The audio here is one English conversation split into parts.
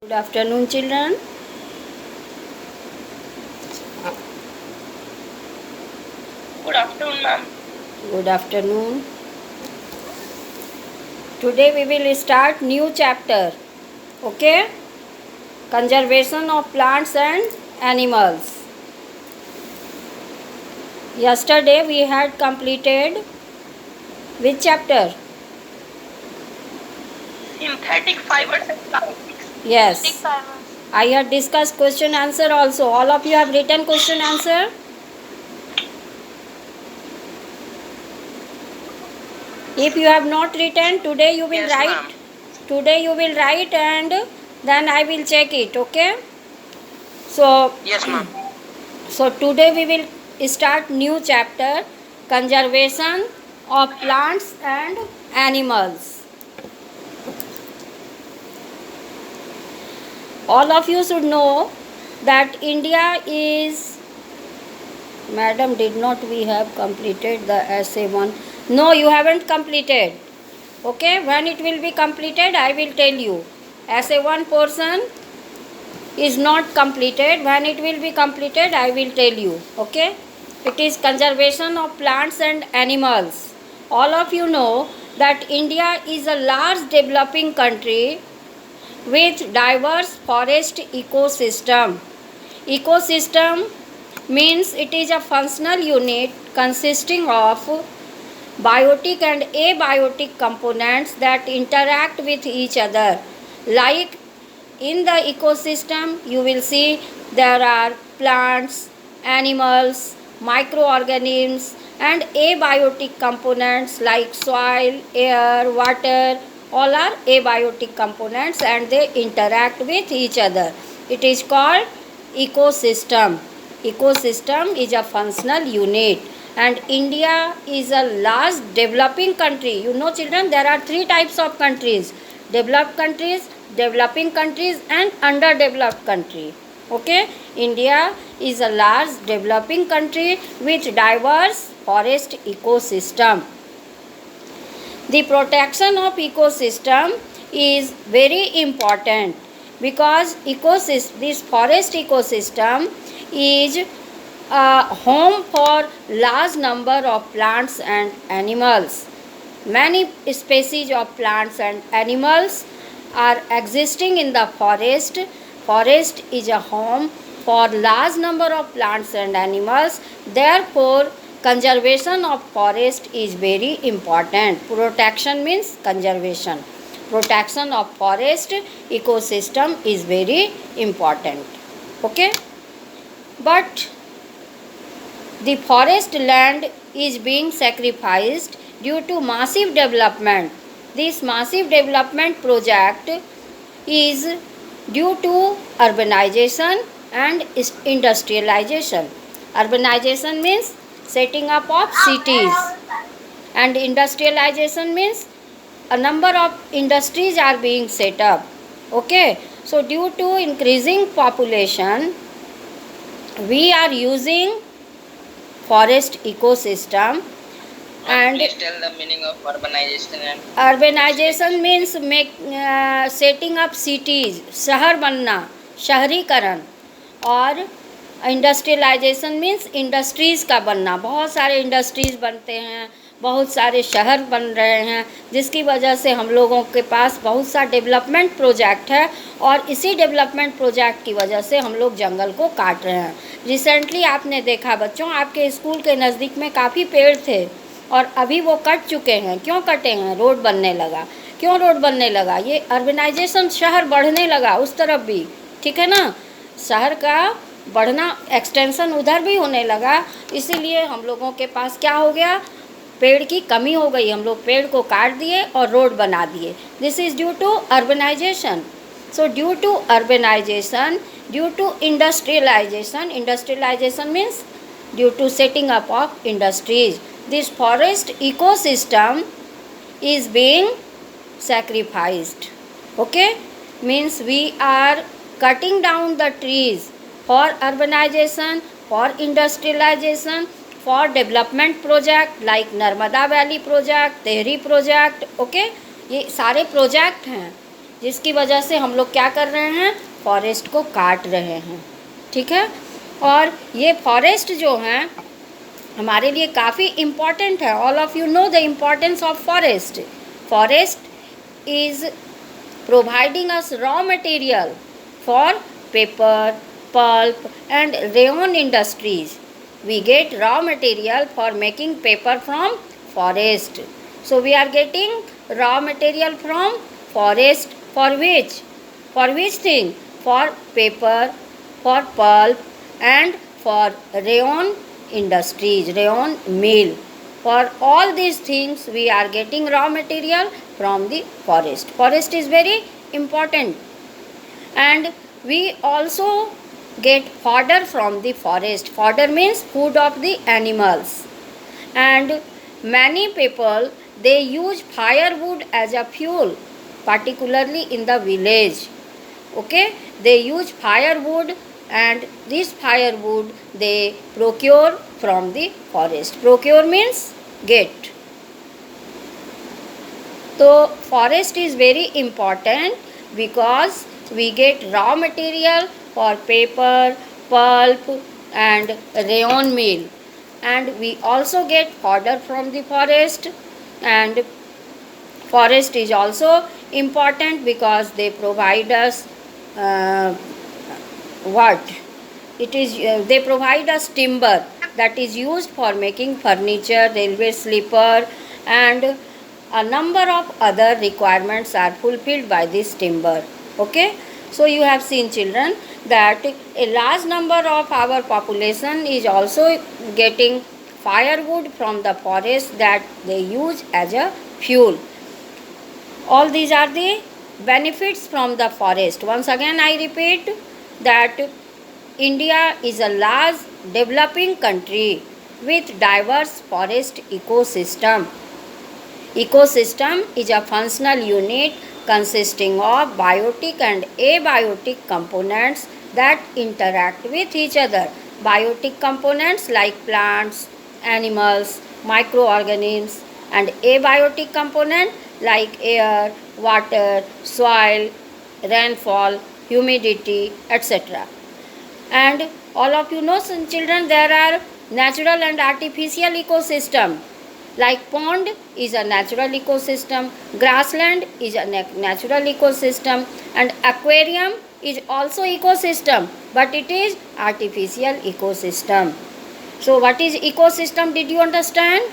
Good afternoon, children. Good afternoon, ma'am. Good afternoon. Today we will start new chapter. Okay? Conservation of plants and animals. Yesterday we had completed which chapter? Synthetic fibers and plastics. Yes. I had discussed question answer also. All of you have written question answer? If you have not written, today you will Yes, write. ma'am. Today you will write and then I will check it. Okay? So Yes, ma'am. So today we will start new chapter, conservation of plants and animals. All of you should know that India is, madam, did not we have completed the essay one? No, you haven't completed. Okay, when it will be completed I will tell you. Essay one portion is not completed. When it will be completed I will tell you. Okay, it is conservation of plants and animals. All of you know that India is a large developing country with diverse forest ecosystem. Ecosystem means it is a functional unit consisting of biotic and abiotic components that interact with each other. Like in the ecosystem you will see there are plants, animals, microorganisms and abiotic components like soil, air, water. All are abiotic components and they interact with each other. It is called ecosystem. Ecosystem is a functional unit and India is a large developing country. You know children, there are three types of countries: developed countries, developing countries and underdeveloped country. Okay, India is a large developing country with diverse forest ecosystem. The protection of ecosystem is very important because this forest ecosystem is a home for large number of plants and animals. Many species of plants and animals are existing in the forest. Forest is a home for large number of plants and animals. Therefore, conservation of forest is very important. Protection means conservation. Protection of forest ecosystem is very important. Okay? But the forest land is being sacrificed due to massive development. This massive development project is due to urbanization and industrialization. Urbanization means setting up of cities and industrialization means a number of industries are being set up. Okay, so due to increasing population we are using forest ecosystem. And please tell the meaning of urbanization and urbanization means setting up cities, शहर बनना, शहरीकरण. और industrialisation means industries का बनना. बहुत सारे industries बनते हैं, बहुत सारे शहर बन रहे हैं जिसकी वजह से हम लोगों के पास बहुत सा डेवलपमेंट प्रोजेक्ट है और इसी डेवलपमेंट प्रोजेक्ट की वजह से हम लोग जंगल को काट रहे हैं. रिसेंटली आपने देखा बच्चों, आपके स्कूल के नज़दीक में काफ़ी पेड़ थे और अभी वो कट चुके हैं. क्यों कटे हैं? रोड बनने लगा. क्यों रोड बनने लगा? ये अर्बनाइजेशन, शहर बढ़ने लगा उस तरफ भी. ठीक है ना, शहर का बढ़ना, एक्सटेंशन उधर भी होने लगा. इसीलिए हम लोगों के पास क्या हो गया, पेड़ की कमी हो गई. हम लोग पेड़ को काट दिए और रोड बना दिए. This is due to urbanisation. So due to urbanization, due to industrialization means due to setting up of industries, this forest ecosystem is being sacrificed. Okay, means we are cutting down the trees for urbanization, for industrialization, for development project like Narmada Valley project, Tehri project. Okay, ये सारे project हैं. जिसकी वजह से हम लोग क्या कर रहे हैं, फॉरेस्ट को काट रहे हैं, ठीक है। और ये फॉरेस्ट जो हैं हमारे लिए काफ़ी इम्पॉर्टेंट है। All of you know the importance of forest. Forest is providing us raw material for paper, pulp and rayon industries. We get raw material for making paper from forest. So we are getting raw material from forest for which? For which thing? For paper, for pulp and for rayon industries, rayon mill. For all these things we are getting raw material from the forest. Forest is very important, and we also get fodder from the forest. Fodder means food of the animals, and many people they use firewood as a fuel, particularly in the village. Okay, they use firewood, and this firewood they procure from the forest. Procure means get. So forest is very important because we get raw material for paper, pulp and rayon mill, and we also get fodder from the forest. And forest is also important because they provide us uh, what it is they provide us timber that is used for making furniture, railway sleeper, and a number of other requirements are fulfilled by this timber. Okay, so you have seen children that a large number of our population is also getting firewood from the forest that they use as a fuel. All these are the benefits from the forest. Once again I repeat that India is a large developing country with diverse forest ecosystem. Ecosystem is a functional unit consisting of biotic and abiotic components that interact with each other. Biotic components like plants, animals, microorganisms, and abiotic component like air, water, soil, rainfall, humidity, etc. And all of you know, some children, there are natural and artificial ecosystem. Like pond is a natural ecosystem, grassland is a natural ecosystem, and aquarium is also ecosystem, but it is artificial ecosystem. So what is ecosystem? Did you understand?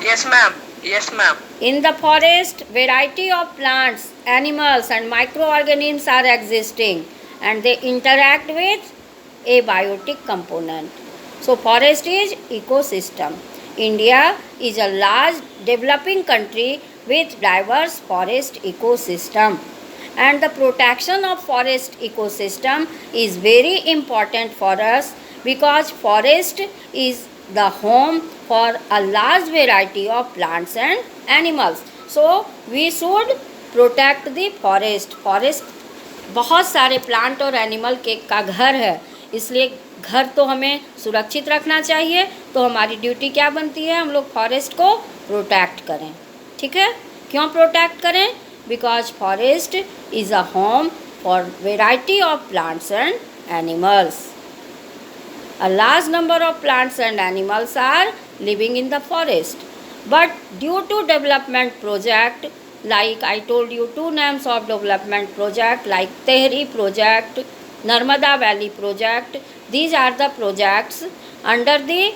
Yes, ma'am. Yes, ma'am. In the forest, variety of plants, animals and microorganisms are existing, and they interact with abiotic component. So forest is ecosystem. India is a large developing country with diverse forest ecosystem, and the protection of forest ecosystem is very important for us because forest is the home for a large variety of plants and animals. So we should protect the forest. Forest बहुत सारे plant और animal के का घर है, इसलिए घर तो हमें सुरक्षित रखना चाहिए। तो हमारी ड्यूटी क्या बनती है, हम लोग फॉरेस्ट को प्रोटेक्ट करें। ठीक है, क्यों प्रोटेक्ट करें? Because forest is a home for variety of plants and animals. A large number of plants and animals are living in the forest. But due to development project, like I told you two names of development project like Tehri project, Narmada Valley project, these are the projects under the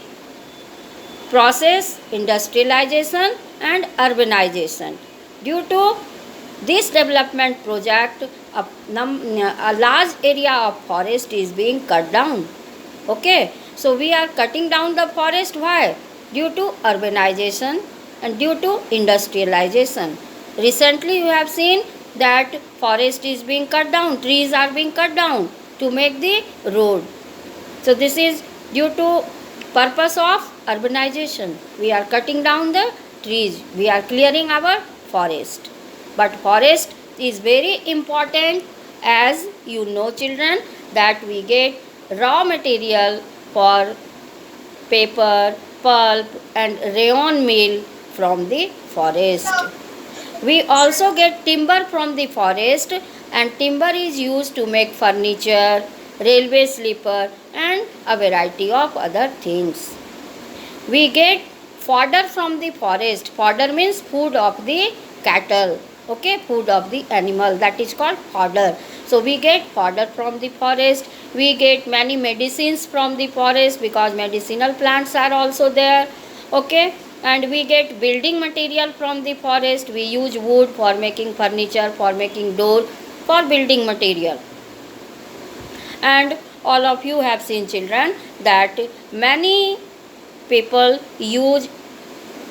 process industrialization and urbanization. Due to this development project, a large area of forest is being cut down. Okay, so we are cutting down the forest. Why? Due to urbanization and due to industrialization. Recently you have seen that forest is being cut down, trees are being cut down to make the road. So this is due to purpose of urbanization. We are cutting down the trees, we are clearing our forest. But forest is very important, as you know children, that we get raw material for paper, pulp and rayon mill from the forest. We also get timber from the forest, and timber is used to make furniture, railway sleeper, and a variety of other things. We get fodder from the forest. Fodder means food of the cattle. Okay, food of the animal, that is called fodder. So we get fodder from the forest. We get many medicines from the forest because medicinal plants are also there. Okay, and we get building material from the forest. We use wood for making furniture, for making door, for building material. And all of you have seen, children, that many people use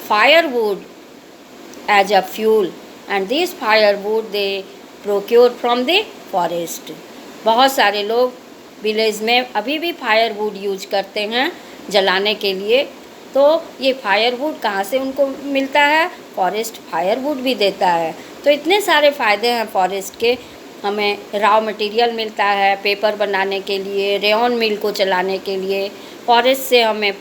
firewood as a fuel, and this firewood they procure from the forest. बहुत सारे लोग village में अभी भी firewood use करते हैं जलाने के लिए. तो ये फायरवुड कहाँ से उनको मिलता है? फॉरेस्ट फायरवुड भी देता है. तो इतने सारे फ़ायदे हैं फॉरेस्ट के. हमें रॉ मटेरियल मिलता है पेपर बनाने के लिए, रेयन मिल को चलाने के लिए. फॉरेस्ट से हमें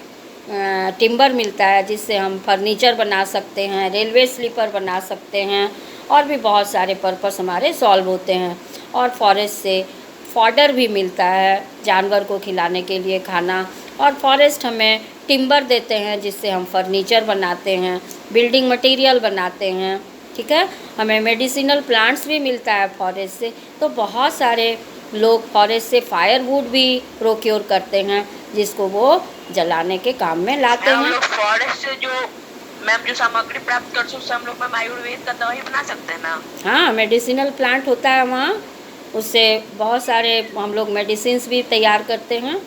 टिम्बर मिलता है जिससे हम फर्नीचर बना सकते हैं, रेलवे स्लीपर बना सकते हैं, और भी बहुत सारे पर्पस हमारे सॉल्व होते हैं. और फॉरेस्ट से फॉडर भी मिलता है जानवर को खिलाने के लिए खाना. और फॉरेस्ट हमें टिम्बर देते हैं जिससे हम फर्नीचर बनाते हैं, बिल्डिंग मटेरियल बनाते हैं. ठीक है, हमें मेडिसिनल प्लांट्स भी मिलता है फॉरेस्ट से. तो बहुत सारे लोग फॉरेस्ट से फायरवुड भी प्रोक्योर करते हैं जिसको वो जलाने के काम में लाते हम हैं. लोग फॉरेस्ट से जो मैम जो सामग्री प्राप्त कर सकते हम लोग आयुर्वेद का दवाई बना सकते हैं ना. हाँ, मेडिसिनल प्लांट होता है वहाँ, उससे बहुत सारे हम लोग मेडिसिन्स भी तैयार करते हैं.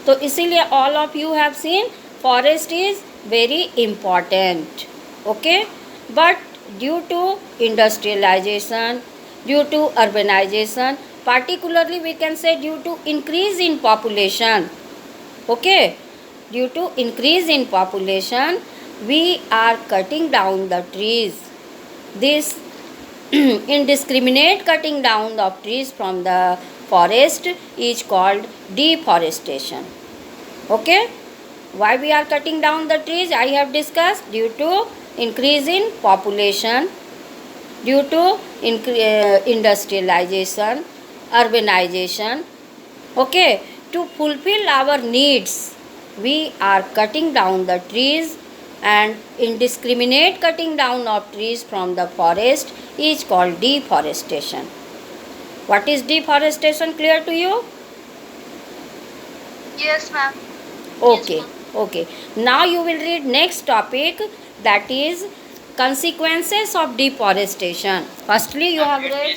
तो इसीलिए all of you have seen forest is very important. Okay, but due to industrialisation, due to urbanisation, particularly we can say due to increase in population. Okay, due to increase in population we are cutting down the trees. This indiscriminate cutting down of trees from the forest is called deforestation. Okay, why we are cutting down the trees I have discussed. Due to increase in population, due to industrialization, urbanization. Okay, to fulfill our needs we are cutting down the trees, and indiscriminate cutting down of trees from the forest is called deforestation. What is deforestation? Clear to you? Yes, ma'am. Okay, okay. Now you will read next topic, that is consequences of deforestation. Firstly you have read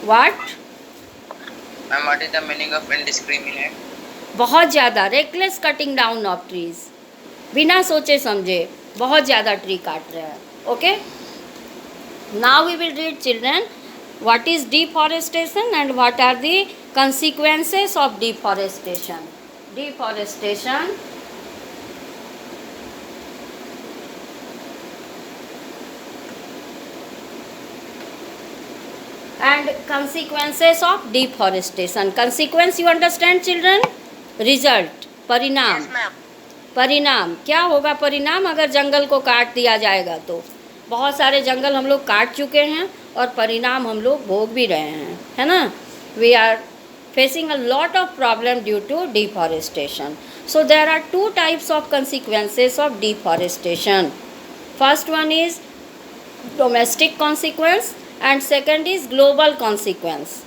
what? Ma'am, what is the meaning of indiscriminate? बहुत ज़्यादा reckless cutting down of trees, बिना सोचे समझे बहुत ज़्यादा tree काट रहे हैं. Okay, now we will read children what is deforestation and what are the consequences of deforestation. Deforestation and consequences of deforestation. Consequence you understand children? Result, परिणाम. Yes, ma'am. परिणाम क्या होगा? परिणाम अगर जंगल को काट दिया जाएगा तो बहुत सारे जंगल हम लोग काट चुके हैं और परिणाम हम लोग भोग भी रहे हैं, है ना. We are facing a lot of problem due to deforestation. So there are two types of consequences of deforestation. First one is domestic consequence and second is global consequence.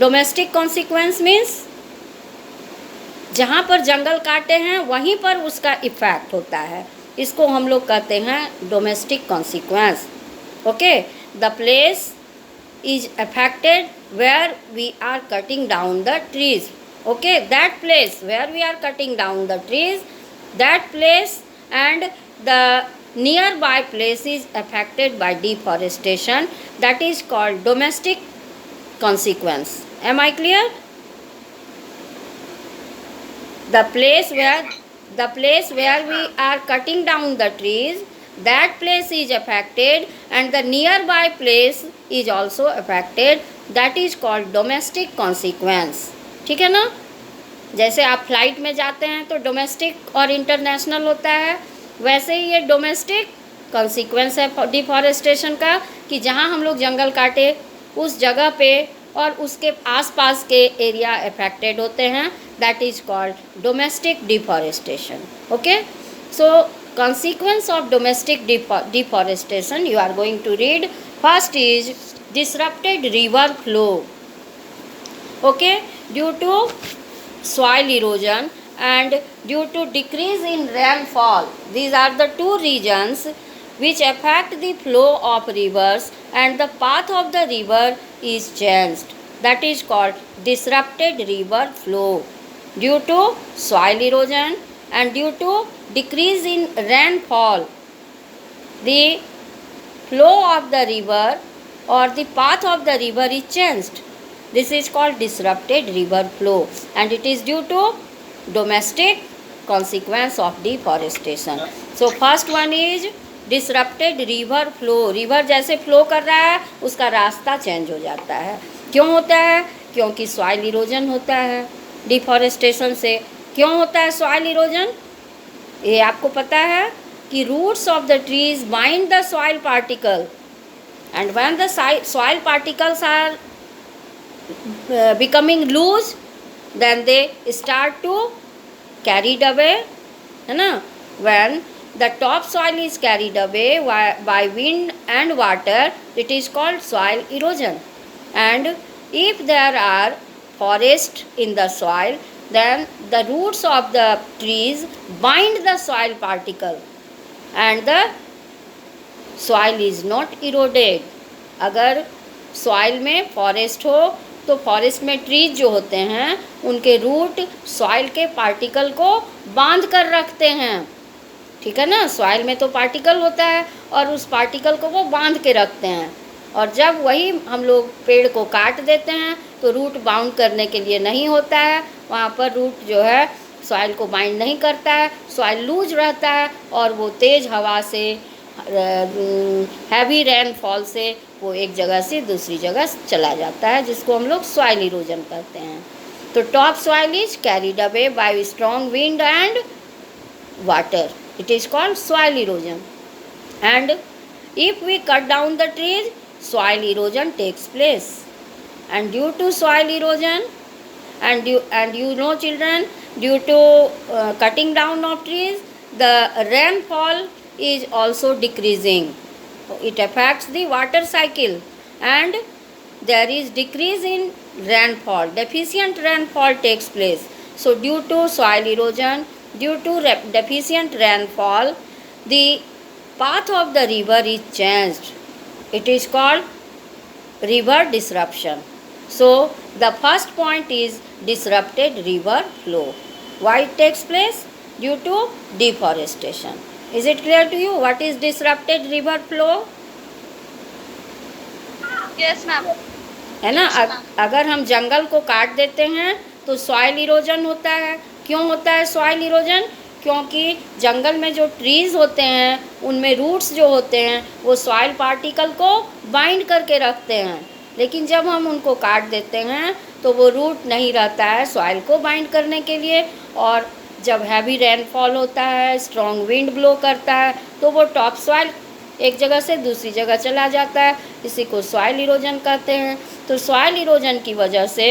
Domestic consequence means जहाँ पर जंगल काटे हैं वहीं पर उसका effect होता है, इसको हम लोग कहते हैं domestic consequence. Okay, the place is affected where we are cutting down the trees. Okay, that place where we are cutting down the trees, that place and the nearby place is affected by deforestation, that is called domestic consequence. Am I clear? The place where we are cutting down the trees, that place is affected and the nearby place is also affected, that is called domestic consequence. ठीक है ना. जैसे आप flight में जाते हैं तो domestic और इंटरनेशनल होता है, वैसे ही ये डोमेस्टिक कॉन्सिक्वेंस है डिफॉरेस्टेशन का कि जहाँ हम लोग जंगल काटे उस जगह पे और उसके आसपास के एरिया अफेक्टेड होते हैं, that is called domestic deforestation. Okay, so consequence of domestic deforestation you are going to read. First is disrupted river flow. Okay, due to soil erosion and due to decrease in rainfall, these are the two reasons which affect the flow of rivers and the path of the river is changed. That is called disrupted river flow due to soil erosion and due to decrease in rainfall. The flow of the river or the path of the river is changed. This is called disrupted river flow and it is due to domestic consequence of deforestation. So first one is disrupted river flow. River जैसे flow कर रहा है उसका रास्ता change हो जाता है. क्यों होता है? क्योंकि सॉइल इरोजन होता है डिफॉरेस्टेशन से. क्यों होता है सॉइल इरोजन? ये आपको पता है कि roots of the trees bind the soil particle and when the soil particles are becoming loose then they start to carried away, है ना. when the top soil is carried away by wind and water it is called soil erosion. And if there are forests in the soil then the roots of the trees bind the soil particle and the soil is not eroded. अगर soil में forest हो तो forest में trees जो होते हैं उनके root soil के पार्टिकल को बांध कर रखते हैं. ठीक है ना, सॉइल में तो पार्टिकल होता है और उस पार्टिकल को वो बांध के रखते हैं. और जब वही हम लोग पेड़ को काट देते हैं तो रूट बाउंड करने के लिए नहीं होता है, वहाँ पर रूट जो है सॉइल को बाइंड नहीं करता है, सॉइल लूज रहता है और वो तेज़ हवा से हैवी रेनफॉल से वो एक जगह से दूसरी जगह चला जाता है, जिसको हम लोग सॉइल इरोजन कहते हैं. तो top soil is carried away by strong wind and water, it is called soil erosion. And if we cut down the trees soil erosion takes place and due to soil erosion and you know children, due to cutting down of trees the rainfall is also decreasing. It affects the water cycle and there is decrease in rainfall, deficient rainfall takes place. So due to soil erosion, due to deficient rainfall, the path of the river is changed. It is called river disruption. So the first point is disrupted river flow. Why it takes place? Due to deforestation. Is it clear to you what is disrupted river flow? Yes ma'am. है ना. अगर हम जंगल को काट देते हैं तो soil erosion होता है. क्यों होता है सॉइल इरोजन? क्योंकि जंगल में जो ट्रीज़ होते हैं उनमें रूट्स जो होते हैं वो सॉइल पार्टिकल को बाइंड करके रखते हैं, लेकिन जब हम उनको काट देते हैं तो वो रूट नहीं रहता है सॉइल को बाइंड करने के लिए. और जब हैवी रेनफॉल होता है, स्ट्रॉन्ग विंड ब्लो करता है तो वो टॉप सॉइल एक जगह से दूसरी जगह चला जाता है. इसी को सॉइल इरोजन कहते हैं. तो सॉइल इरोजन की वजह से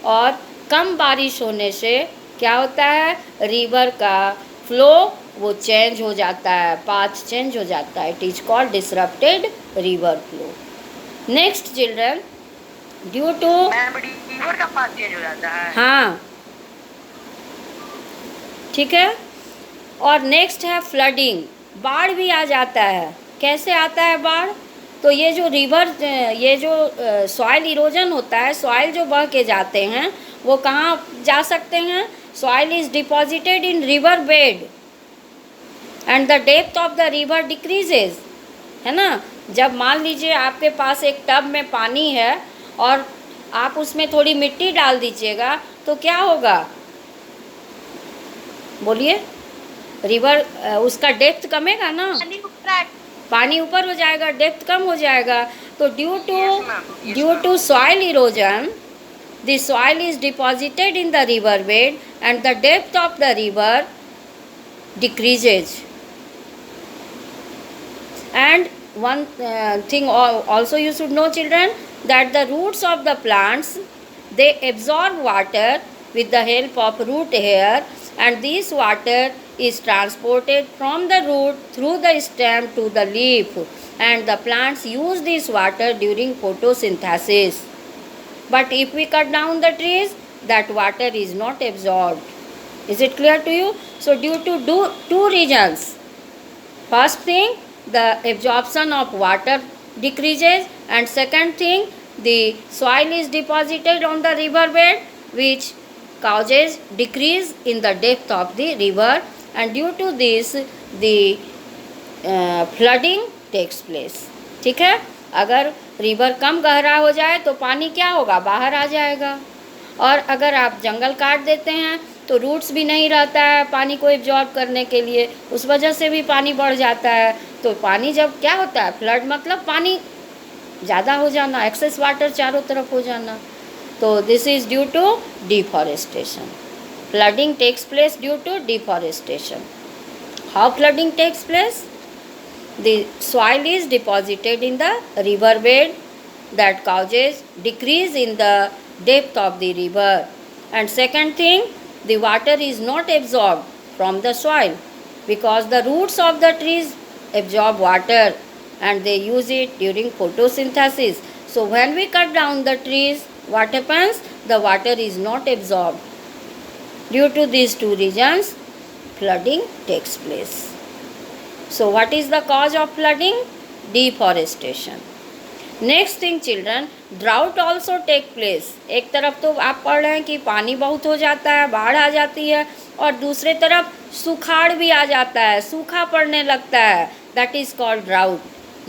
और कम बारिश होने से क्या होता है, रिवर का फ्लो वो चेंज हो जाता है, पाथ चेंज हो जाता है. It is called disrupted river flow. Next children, due to river का पाथ चेंज हो जाता है. हाँ ठीक है. और नेक्स्ट है फ्लडिंग. बाढ़ भी आ जाता है. कैसे आता है बाढ़? तो ये जो रिवर, ये जो सॉइल इरोजन होता है, सॉइल जो बह के जाते हैं वो कहाँ जा सकते हैं? Soil is deposited in river bed and the depth of the river decreases, है ना. जब मान लीजिए आपके पास एक टब में पानी है और आप उसमें थोड़ी मिट्टी डाल दीजिएगा तो क्या होगा? बोलिए. रिवर उसका डेप्थ कमेगा ना, पानी ऊपर हो जाएगा, डेप्थ कम हो जाएगा. तो due to soil erosion the soil is deposited in the river bed and the depth of the river decreases. And one thing also you should know, children, that the roots of the plants, they absorb water with the help of root hair, and this water is transported from the root through the stem to the leaf, and the plants use this water during photosynthesis. But if we cut down the trees, that water is not absorbed. Is it clear to you? So due to two reasons. First thing, the absorption of water decreases, and second thing, the soil is deposited on the river bed, which causes decrease in the depth of the river, and due to this the flooding takes place. ठीक है, अगर river कम गहरा हो जाए तो पानी क्या होगा, बाहर आ जाएगा। और अगर आप जंगल काट देते हैं तो रूट्स भी नहीं रहता है पानी को एब्जॉर्ब करने के लिए, उस वजह से भी पानी बढ़ जाता है। तो पानी जब क्या होता है, फ्लड मतलब पानी ज़्यादा हो जाना, एक्सेस वाटर चारों तरफ हो जाना। तो this is due to deforestation. Flooding takes place due to deforestation. How flooding takes place? The soil is deposited in the river bed, that causes decrease in the depth of the river. And second thing, the water is not absorbed from the soil because the roots of the trees absorb water and they use it during photosynthesis. So when we cut down the trees, what happens? The water is not absorbed. Due to these two reasons, flooding takes place. So what is the cause of flooding? Deforestation. Next thing children, drought also take place. एक तरफ तो आप पढ़ रहे हैं कि पानी बहुत हो जाता है, बाढ़ आ जाती है, और दूसरे तरफ सुखाड़ भी आ जाता है, सूखा पड़ने लगता है, that is called drought.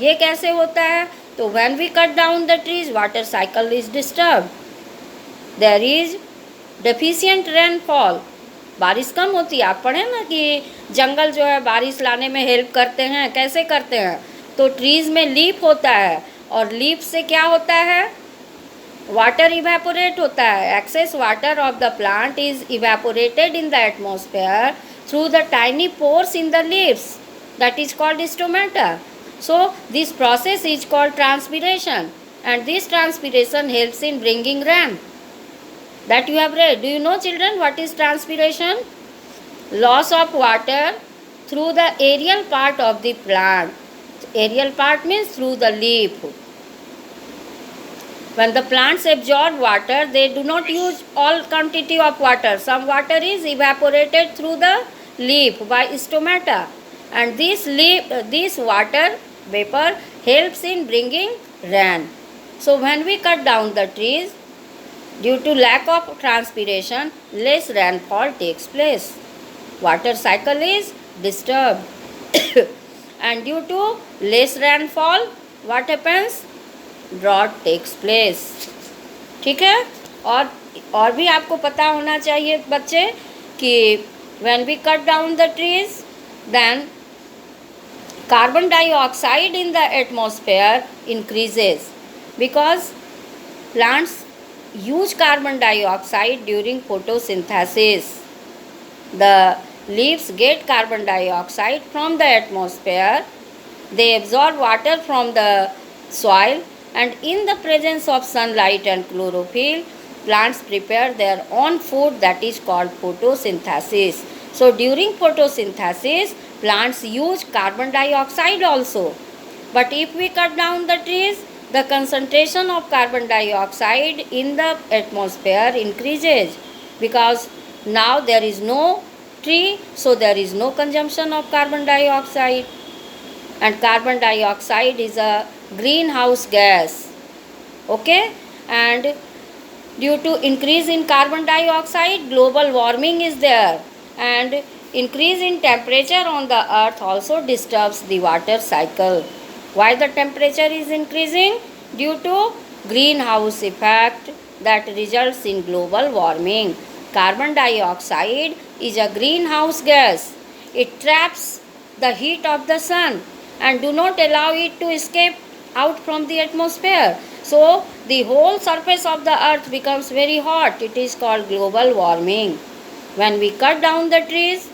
ये कैसे होता है? तो when we cut down the trees, water cycle is disturbed. There is deficient rainfall. बारिश कम होती है। आप पढ़े ना कि जंगल जो है बारिश लाने में हेल्प करते हैं, कैसे करते हैं? तो ट्रीज़ में लीफ होता है, और लीफ से क्या होता है, वाटर इवेपोरेट होता है। Excess water of the plant is evaporated in the atmosphere through the tiny pores in the leaves, that is called stomata. So this process is called transpiration, and this transpiration helps in bringing rain. That you have read. Do you know, children, what is transpiration? Loss of water through the aerial part of the plant. Aerial part means through the leaf. When the plants absorb water, they do not use all quantity of water. Some water is evaporated through the leaf by stomata, and this water vapor helps in bringing rain. So when we cut down the trees, due to lack of transpiration, less rainfall takes place. Water cycle is disturbed. And due to less rainfall, what happens? Drought takes place. ठीक है? और भी आपको पता होना चाहिए बच्चे कि when we cut down the trees, then carbon dioxide in the atmosphere increases because plants use carbon dioxide during photosynthesis. The leaves get carbon dioxide from the atmosphere. They absorb water from the soil, and in the presence of sunlight and chlorophyll, plants prepare their own food, that is called photosynthesis. So during photosynthesis, plants use carbon dioxide also. But if we cut down the trees, the concentration of carbon dioxide in the atmosphere increases because now there is no tree, so there is no consumption of carbon dioxide. And carbon dioxide is a greenhouse gas. Okay? And due to increase in carbon dioxide, global warming is there, and increase in temperature on the earth also disturbs the water cycle. Why the temperature is increasing? Due to greenhouse effect that results in global warming. Carbon dioxide is a greenhouse gas. It traps the heat of the sun and do not allow it to escape out from the atmosphere. So the whole surface of the earth becomes very hot. It is called global warming. When we cut down the trees,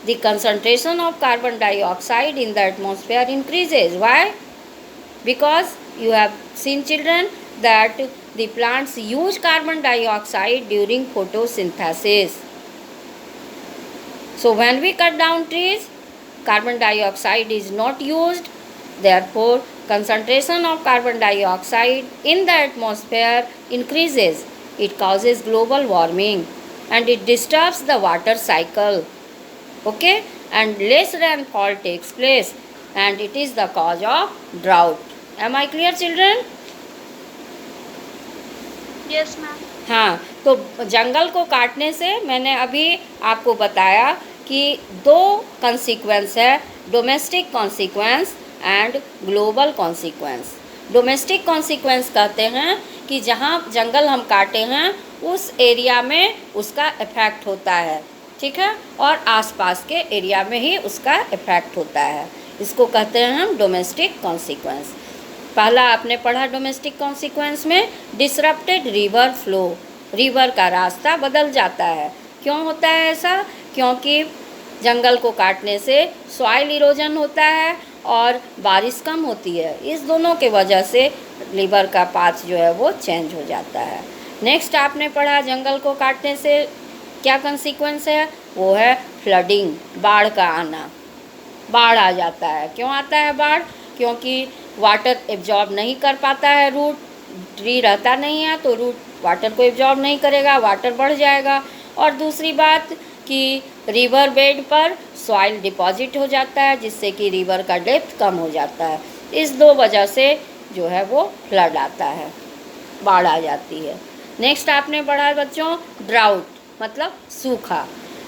the concentration of carbon dioxide in the atmosphere increases. Why? Because you have seen, children, that the plants use carbon dioxide during photosynthesis. So when we cut down trees, carbon dioxide is not used. Therefore, concentration of carbon dioxide in the atmosphere increases. It causes global warming and it disturbs the water cycle. Okay? And less rainfall takes place and it is the cause of drought. Am I clear, children? Yes ma'am. हाँ, तो जंगल को काटने से मैंने अभी आपको बताया कि दो कॉन्सिक्वेंस है, domestic consequence and global consequence. Domestic consequence कहते हैं कि जहाँ जंगल हम काटे हैं उस एरिया में उसका इफ़ेक्ट होता है, ठीक है, और आसपास के एरिया में ही उसका इफ़ेक्ट होता है। इसको कहते हैं हम डोमेस्टिक कॉन्सिक्वेंस। पहला आपने पढ़ा डोमेस्टिक कॉन्सिक्वेंस में, डिसरप्टेड रिवर फ्लो, रिवर का रास्ता बदल जाता है। क्यों होता है ऐसा? क्योंकि जंगल को काटने से सॉइल इरोजन होता है और बारिश कम होती है। इस दोनों के वजह से रिवर का पाथ जो है वो चेंज हो जाता है। नेक्स्ट आपने पढ़ा जंगल को काटने से क्या कॉन्सिक्वेंस है, वो है फ्लडिंग, बाढ़ का आना। बाढ़ आ जाता है। क्यों आता है बाढ़? क्योंकि वाटर एब्जॉर्ब नहीं कर पाता है रूट, ट्री रहता नहीं है तो रूट वाटर को एब्जॉर्ब नहीं करेगा, वाटर बढ़ जाएगा। और दूसरी बात कि रिवर बेड पर सॉइल डिपॉजिट हो जाता है जिससे कि रिवर का डेप्थ कम हो जाता है। इस दो वजह से जो है वो फ्लड आता है, बाढ़ आ जाती है। नेक्स्ट आपने पढ़ा बच्चों ड्राउट, मतलब सूखा।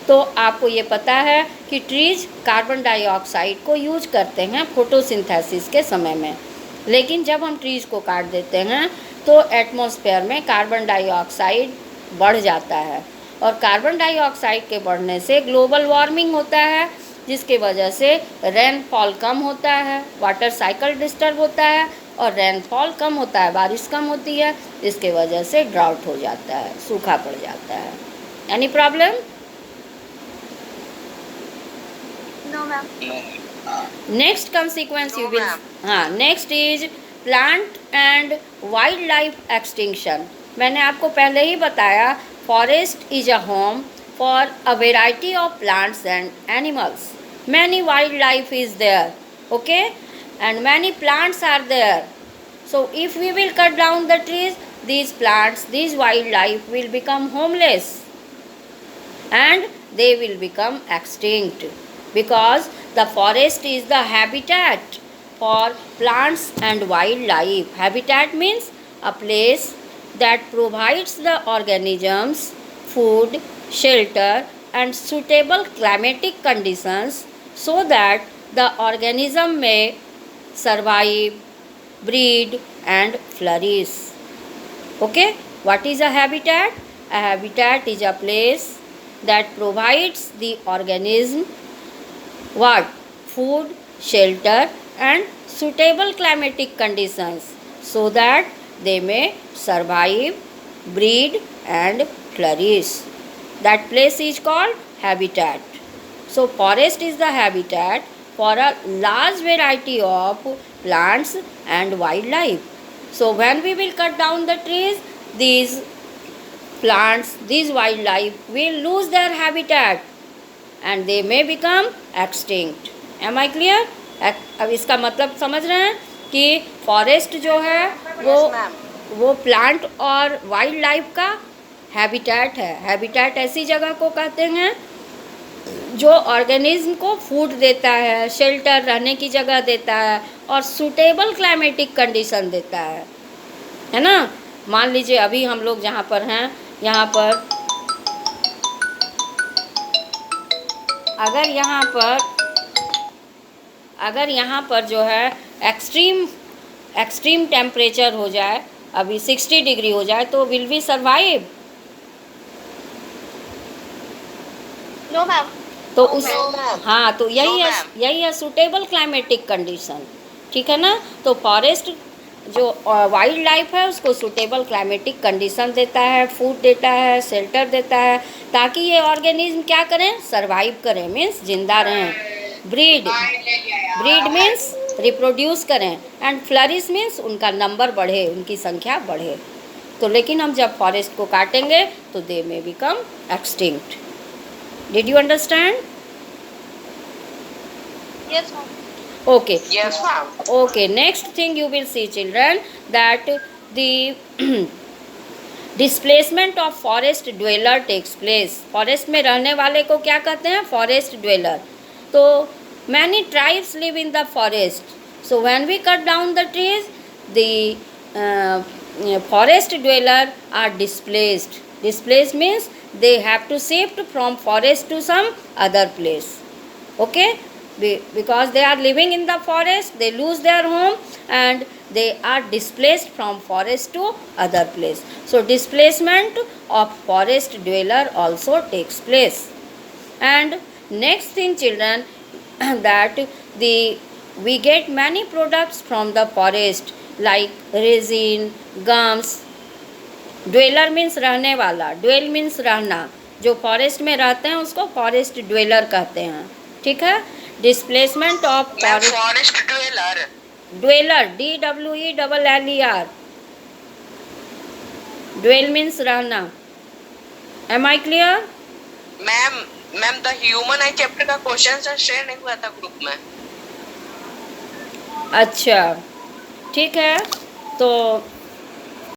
तो आपको ये पता है कि ट्रीज कार्बन डाइऑक्साइड को यूज करते हैं फोटोसिंथेसिस के समय में, लेकिन जब हम ट्रीज को काट देते हैं तो एटमॉस्फेयर में कार्बन डाइऑक्साइड बढ़ जाता है और कार्बन डाइऑक्साइड के बढ़ने से ग्लोबल वार्मिंग होता है, जिसके वजह से रेनफॉल कम होता है, वाटर साइकिल डिस्टर्ब होता है और रेनफॉल कम होता है, बारिश कम होती है, इसके वजह से ड्राउट हो जाता है, सूखा पड़ जाता है। Any problem? No ma'am. Next consequence you No, will, ma'am. हाँ, next is plant and wild life extinction. मैंने आपको पहले ही बताया forest is a home for a variety of plants and animals. Many wild life is there, okay, and many plants are there. So if we will cut down the trees, these plants, these wildlife will become homeless and they will become extinct, because the forest is the habitat for plants and wildlife. Habitat means a place that provides the organisms food, shelter and suitable climatic conditions so that the organism may survive, breed and flourish. Okay, what is a habitat? A habitat is a place that provides the organism what? Food, shelter and suitable climatic conditions so that they may survive, breed and flourish. That place is called habitat. So forest is the habitat for a large variety of plants and wildlife. So when we will cut down the trees, these plants, these wildlife will lose their habitat and they may become extinct. Am I clear? अब इसका मतलब समझ रहे हैं कि forest जो है Yes, ma'am. वो प्लांट और वाइल्ड लाइफ का हैबिटेट है। हैबिटेट ऐसी जगह को कहते हैं जो ऑर्गेनिज्म को फूड देता है, शेल्टर रहने की जगह देता है और सूटेबल क्लाइमेटिक कंडीशन देता है ना। मान लीजिए अभी हम लोग जहाँ पर हैं, यहाँ पर अगर यहाँ पर जो है एक्सट्रीम टेम्परेचर हो जाए, अभी 60 डिग्री हो जाए, तो will we survive? No ma'am. तो उस No, ma'am. हाँ, तो No, ma'am. यही है सूटेबल क्लाइमेटिक कंडीशन, ठीक है ना। तो फॉरेस्ट जो वाइल्ड लाइफ है उसको सूटेबल क्लाइमेटिक कंडीशन देता है, फूड देता है, शेल्टर देता है, ताकि ये ऑर्गेनिज्म क्या करें, सरवाइव करें, मीन्स जिंदा रहें, ब्रीड ब्रीड मीन्स रिप्रोड्यूस करें, एंड फ्लरिश मीन्स उनका नंबर बढ़े, उनकी संख्या बढ़े। तो लेकिन हम जब फॉरेस्ट को काटेंगे तो they may become extinct. Did you understand? Yes, ma'am. Okay. Yes ma'am. Okay, next thing you will see, children, that the displacement of forest dweller takes place. forest में रहने वाले को क्या कहते हैं, forest dweller. तो many tribes live in the forest. So when we cut down the trees, the forest dweller are displaced. Displaced means they have to shift from forest to some other place. Okay, because they are living in the forest, they lose their home and they are displaced from forest to other place. So displacement of forest dweller also takes place. And next thing, children, that we get many products from the forest like resin, gums. dweller means रहने वाला, dwell means रहना, जो forest में रहते हैं उसको forest dweller कहते हैं, ठीक है। Displacement of forest dweller. Dweller, DWELLER, dwell means रहना। Am I clear? Ma'am the human eye chapter का क्वेश्चन शेयर नहीं हुआ था ग्रुप में। अच्छा, ठीक है, तो